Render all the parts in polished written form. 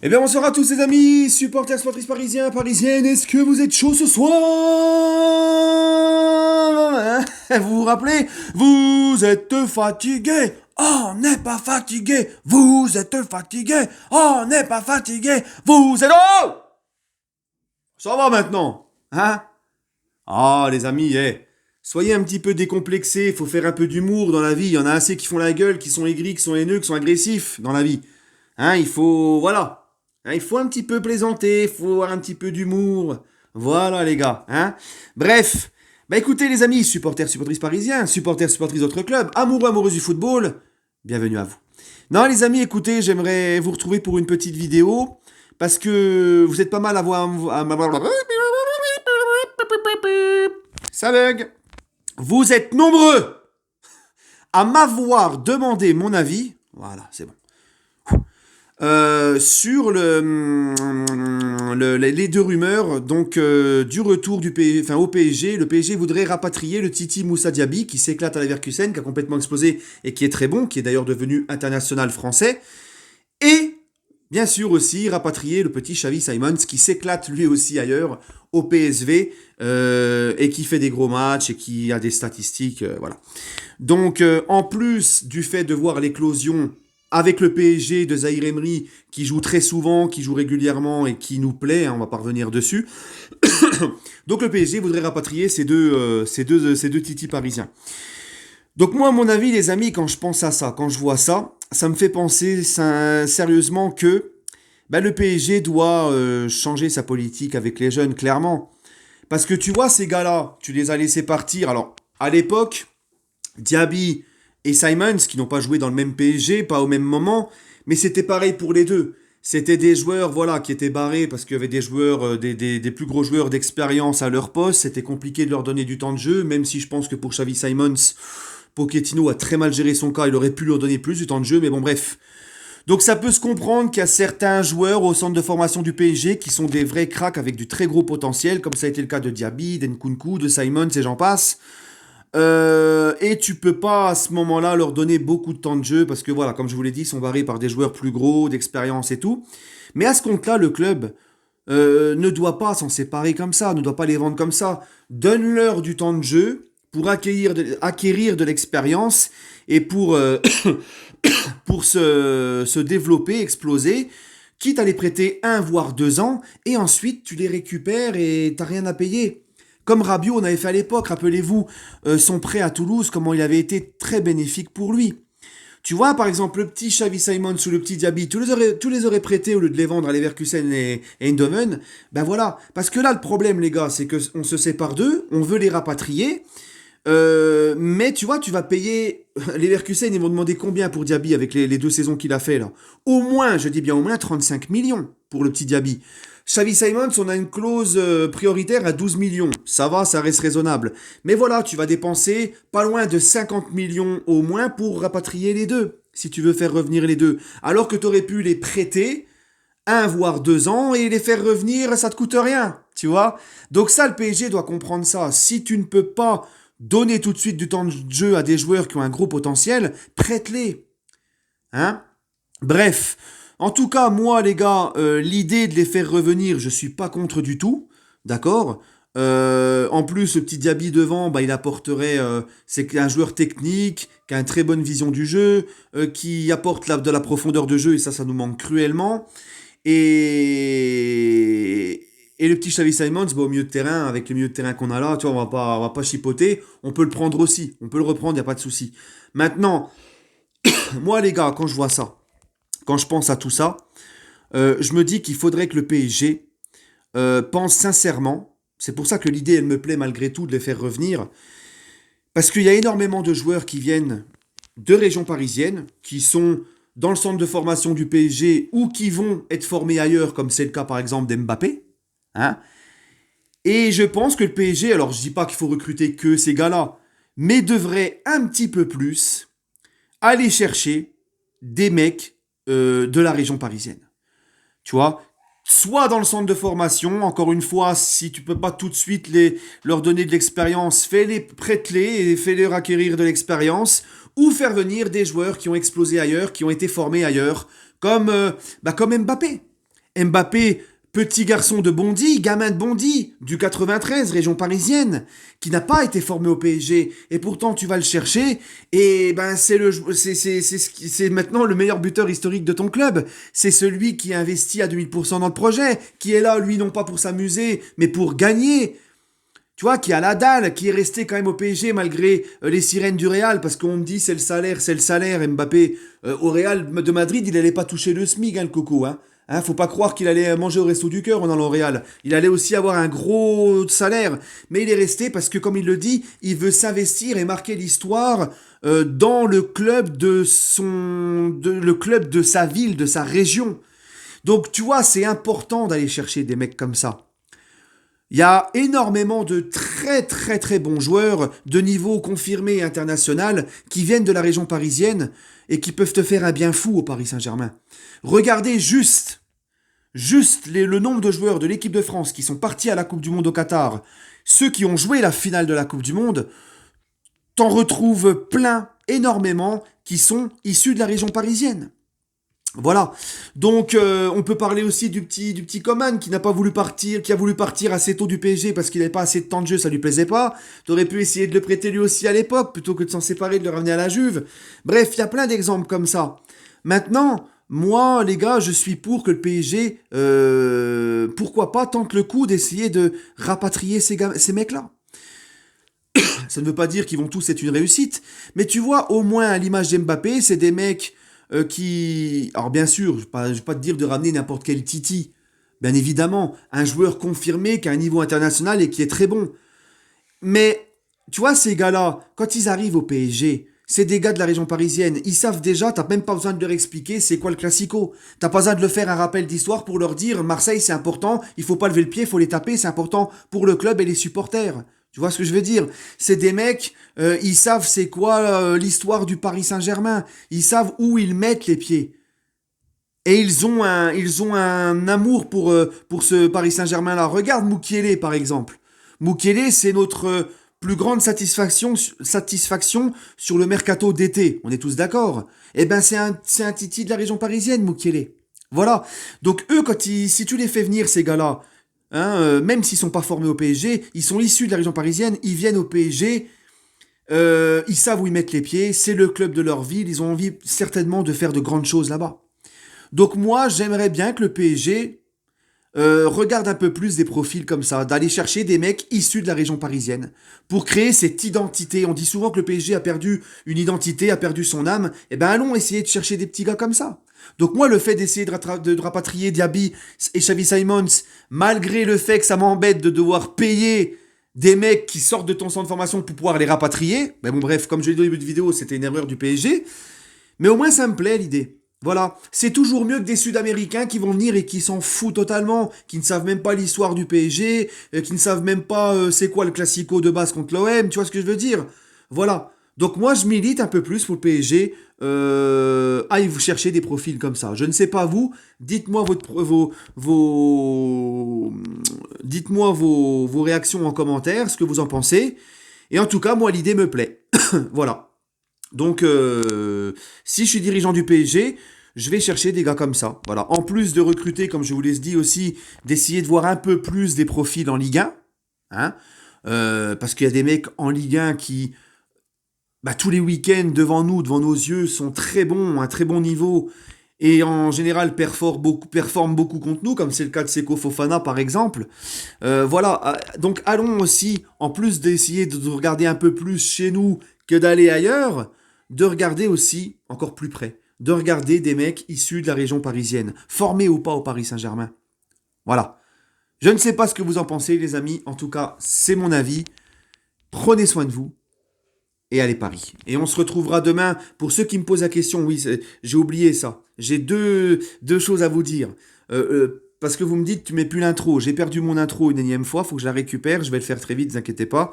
Eh bien, bonsoir à tous les amis, supporters, supportrices parisiens, parisiennes, est-ce que vous êtes chaud ce soir? Hein? Vous vous rappelez? Vous êtes fatigué. Oh, on n'est pas fatigué. Vous êtes fatigué. Oh, on n'est pas fatigué. Vous êtes... Oh! Ça va maintenant, hein? Ah, les amis, soyez un petit peu décomplexés, faut faire un peu d'humour dans la vie. Il y en a assez qui font la gueule, qui sont aigris, qui sont haineux, qui sont agressifs dans la vie. Hein, il faut... Voilà. Hein, il faut un petit peu plaisanter, il faut avoir un petit peu d'humour. Voilà, les gars. Hein. Bref. Bah écoutez, les amis, supporters, supportrices parisiens, supporters, supportrices d'autres clubs, amoureux, amoureuses du football, bienvenue à vous. Non, les amis, écoutez, j'aimerais vous retrouver pour une petite vidéo, parce que vous êtes pas mal à voir... Ça bug. Vous êtes nombreux à m'avoir demandé mon avis. Voilà, c'est bon. Sur les deux rumeurs donc du retour au PSG. Le PSG voudrait rapatrier le Titi Moussa Diaby qui s'éclate à la Leverkusen, qui a complètement explosé et qui est très bon, qui est d'ailleurs devenu international français. Et bien sûr aussi rapatrier le petit Xavi Simons qui s'éclate lui aussi ailleurs au PSV et qui fait des gros matchs et qui a des statistiques. Voilà. Donc, en plus du fait de voir l'éclosion avec le PSG de Zahir Emery, qui joue très souvent, qui joue régulièrement et qui nous plaît, hein, on va pas revenir dessus. Donc le PSG voudrait rapatrier ces deux titis parisiens. Donc moi, à mon avis, les amis, quand je pense à ça, quand je vois ça, ça me fait penser sérieusement que bah, le PSG doit changer sa politique avec les jeunes, clairement. Parce que tu vois, ces gars-là, tu les as laissés partir. Alors, à l'époque, Diaby et Simons, qui n'ont pas joué dans le même PSG, pas au même moment, mais c'était pareil pour les deux. C'était des joueurs voilà, qui étaient barrés parce qu'il y avait des joueurs, des plus gros joueurs d'expérience à leur poste. C'était compliqué de leur donner du temps de jeu, même si je pense que pour Xavi Simons, Pochettino a très mal géré son cas. Il aurait pu leur donner plus du temps de jeu, mais bon, bref. Donc ça peut se comprendre qu'il y a certains joueurs au centre de formation du PSG qui sont des vrais cracks avec du très gros potentiel, comme ça a été le cas de Diaby, d'Nkunku, de Simons et j'en passe. Et tu peux pas à ce moment-là leur donner beaucoup de temps de jeu parce que voilà, comme je vous l'ai dit, ils sont barrés par des joueurs plus gros, d'expérience et tout. Mais à ce compte-là, le club ne doit pas s'en séparer comme ça, ne doit pas les vendre comme ça. Donne-leur du temps de jeu pour acquérir de l'expérience et pour se développer, exploser, quitte à les prêter 1 voire 2 ans, et ensuite tu les récupères et t'as rien à payer. Comme Rabiot, on avait fait à l'époque, rappelez-vous, son prêt à Toulouse, comment il avait été très bénéfique pour lui. Tu vois, par exemple, le petit Xavi Simons ou le petit Diaby, tous les aurais prêtés au lieu de les vendre à Leverkusen et Eindhoven. Ben voilà. Parce que là, le problème, les gars, c'est qu'on se sépare d'eux, on veut les rapatrier, mais tu vois, tu vas payer. Les Leverkusen, ils vont demander combien pour Diaby avec les 2 saisons qu'il a fait là? Au moins, je dis bien au moins 35 millions pour le petit Diaby. Xavi Simons, on a une clause prioritaire à 12 millions. Ça va, ça reste raisonnable. Mais voilà, tu vas dépenser pas loin de 50 millions au moins pour rapatrier les deux, si tu veux faire revenir les deux. Alors que tu aurais pu les prêter 1 voire 2 ans et les faire revenir, ça te coûte rien, tu vois. Donc ça, le PSG doit comprendre ça. Si tu ne peux pas donner tout de suite du temps de jeu à des joueurs qui ont un gros potentiel, prête-les. Hein? Bref, en tout cas, moi, les gars, l'idée de les faire revenir, je suis pas contre du tout, d'accord. En plus, le petit Diaby devant, bah, il apporterait, c'est un joueur technique, qui a une très bonne vision du jeu, qui apporte de la profondeur de jeu, et ça nous manque cruellement. Et le petit Xavi Simons, bah, au milieu de terrain, avec le milieu de terrain qu'on a là, tu vois, on va pas chipoter, on peut le prendre aussi, on peut le reprendre, il n'y a pas de souci. Maintenant, moi, les gars, quand je vois ça, quand je pense à tout ça, je me dis qu'il faudrait que le PSG pense sincèrement. C'est pour ça que l'idée, elle me plaît malgré tout de les faire revenir. Parce qu'il y a énormément de joueurs qui viennent de régions parisiennes, qui sont dans le centre de formation du PSG ou qui vont être formés ailleurs, comme c'est le cas par exemple d'Mbappé. Hein. Et je pense que le PSG, alors je dis pas qu'il faut recruter que ces gars-là, mais devrait un petit peu plus aller chercher des mecs de la région parisienne. Tu vois, soit dans le centre de formation, encore une fois, si tu peux pas tout de suite leur donner de l'expérience, fais-les, prête-les et fais-leur acquérir de l'expérience, ou faire venir des joueurs qui ont explosé ailleurs, qui ont été formés ailleurs, comme Mbappé. Mbappé, petit garçon de Bondy, gamin de Bondy, du 93, région parisienne, qui n'a pas été formé au PSG, et pourtant tu vas le chercher, et ben c'est maintenant le meilleur buteur historique de ton club. C'est celui qui a investi à 2000% dans le projet, qui est là, lui, non pas pour s'amuser, mais pour gagner. Tu vois, qui a la dalle, qui est resté quand même au PSG malgré les sirènes du Real, parce qu'on me dit c'est le salaire. Mbappé, au Real de Madrid, il allait pas toucher le SMIC, hein, le coco. Faut pas croire qu'il allait manger au resto du cœur en allant au Real. Il allait aussi avoir un gros salaire. Mais il est resté parce que, comme il le dit, il veut s'investir et marquer l'histoire dans le club le club de sa ville, de sa région. Donc, tu vois, c'est important d'aller chercher des mecs comme ça. Il y a énormément de très très très bons joueurs de niveau confirmé international qui viennent de la région parisienne et qui peuvent te faire un bien fou au Paris Saint-Germain. Regardez le nombre de joueurs de l'équipe de France qui sont partis à la Coupe du Monde au Qatar, ceux qui ont joué la finale de la Coupe du Monde, t'en retrouves plein, énormément, qui sont issus de la région parisienne. Voilà. Donc on peut parler aussi du petit Coman qui n'a pas voulu partir, qui a voulu partir assez tôt du PSG parce qu'il n'avait pas assez de temps de jeu, ça lui plaisait pas. T'aurais pu essayer de le prêter lui aussi à l'époque plutôt que de s'en séparer, de le ramener à la Juve. Bref, il y a plein d'exemples comme ça. Maintenant, moi les gars, je suis pour que le PSG, pourquoi pas, tente le coup d'essayer de rapatrier ces mecs-là. Ça ne veut pas dire qu'ils vont tous être une réussite, mais tu vois, au moins à l'image d'Mbappé, c'est des mecs qui... Alors bien sûr, je vais pas te dire de ramener n'importe quel Titi. Bien évidemment, un joueur confirmé qui a un niveau international et qui est très bon. Mais, tu vois, ces gars-là, quand ils arrivent au PSG, c'est des gars de la région parisienne. Ils savent déjà, t'as même pas besoin de leur expliquer c'est quoi le classico. T'as pas besoin de leur faire un rappel d'histoire pour leur dire Marseille c'est important, il faut pas lever le pied, il faut les taper, c'est important pour le club et les supporters. Tu vois ce que je veux dire? C'est des mecs, ils savent c'est quoi l'histoire du Paris Saint-Germain. Ils savent où ils mettent les pieds. Et ils ont un amour pour ce Paris Saint-Germain-là. Regarde Mukiele, par exemple. Mukiele, c'est notre plus grande satisfaction sur le mercato d'été. On est tous d'accord. Eh ben, c'est un titi de la région parisienne, Mukiele. Voilà. Donc, eux, si tu les fais venir, ces gars-là, même s'ils sont pas formés au PSG, ils sont issus de la région parisienne, ils viennent au PSG, ils savent où ils mettent les pieds, c'est le club de leur ville, ils ont envie certainement de faire de grandes choses là-bas. Donc moi, j'aimerais bien que le PSG regarde un peu plus des profils comme ça, d'aller chercher des mecs issus de la région parisienne, pour créer cette identité. On dit souvent que le PSG a perdu une identité, a perdu son âme. Eh ben allons essayer de chercher des petits gars comme ça. Donc moi, le fait d'essayer de rapatrier Diaby et Xavi Simons, malgré le fait que ça m'embête de devoir payer des mecs qui sortent de ton centre de formation pour pouvoir les rapatrier, ben bon bref, comme je l'ai dit au début de vidéo, c'était une erreur du PSG, mais au moins ça me plaît l'idée. Voilà, c'est toujours mieux que des Sud-Américains qui vont venir et qui s'en foutent totalement, qui ne savent même pas l'histoire du PSG, qui ne savent même pas c'est quoi le classico de base contre l'OM, tu vois ce que je veux dire? Voilà. Donc moi je milite un peu plus pour le PSG, aille vous chercher des profils comme ça. Je ne sais pas vous, dites-moi dites-moi vos réactions en commentaire, ce que vous en pensez. Et en tout cas, moi l'idée me plaît. Voilà. Donc, si je suis dirigeant du PSG, je vais chercher des gars comme ça. Voilà. En plus de recruter, comme je vous l'ai dit aussi, d'essayer de voir un peu plus des profils en Ligue 1. Hein, parce qu'il y a des mecs en Ligue 1 qui, bah, tous les week-ends, devant nous, devant nos yeux, sont très bons, à un très bon niveau. Et en général, performent beaucoup contre nous, comme c'est le cas de Seko Fofana, par exemple. Voilà. Donc, allons aussi, en plus d'essayer de regarder un peu plus chez nous que d'aller ailleurs, de regarder aussi, encore plus près, de regarder des mecs issus de la région parisienne, formés ou pas au Paris Saint-Germain. Voilà. Je ne sais pas ce que vous en pensez, les amis. En tout cas, c'est mon avis. Prenez soin de vous et allez Paris. Et on se retrouvera demain. Pour ceux qui me posent la question, oui, j'ai oublié ça. J'ai deux choses à vous dire. Parce que vous me dites, tu mets plus l'intro. J'ai perdu mon intro une énième fois. Faut que je la récupère. Je vais le faire très vite, ne vous inquiétez pas.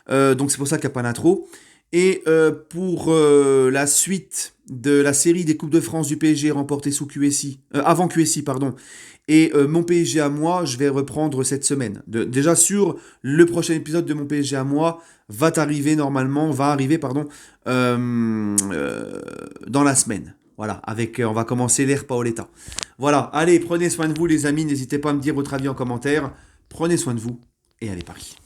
Donc c'est pour ça qu'il n'y a pas d'intro. Et pour la suite de la série des Coupes de France du PSG remportées sous QSI, avant QSI, pardon, et mon PSG à moi, je vais reprendre cette semaine. Déjà sur le prochain épisode de mon PSG à moi va arriver, pardon, dans la semaine. Voilà, on va commencer l'ère Paoletta. Voilà, allez, prenez soin de vous les amis, n'hésitez pas à me dire votre avis en commentaire. Prenez soin de vous et allez Paris.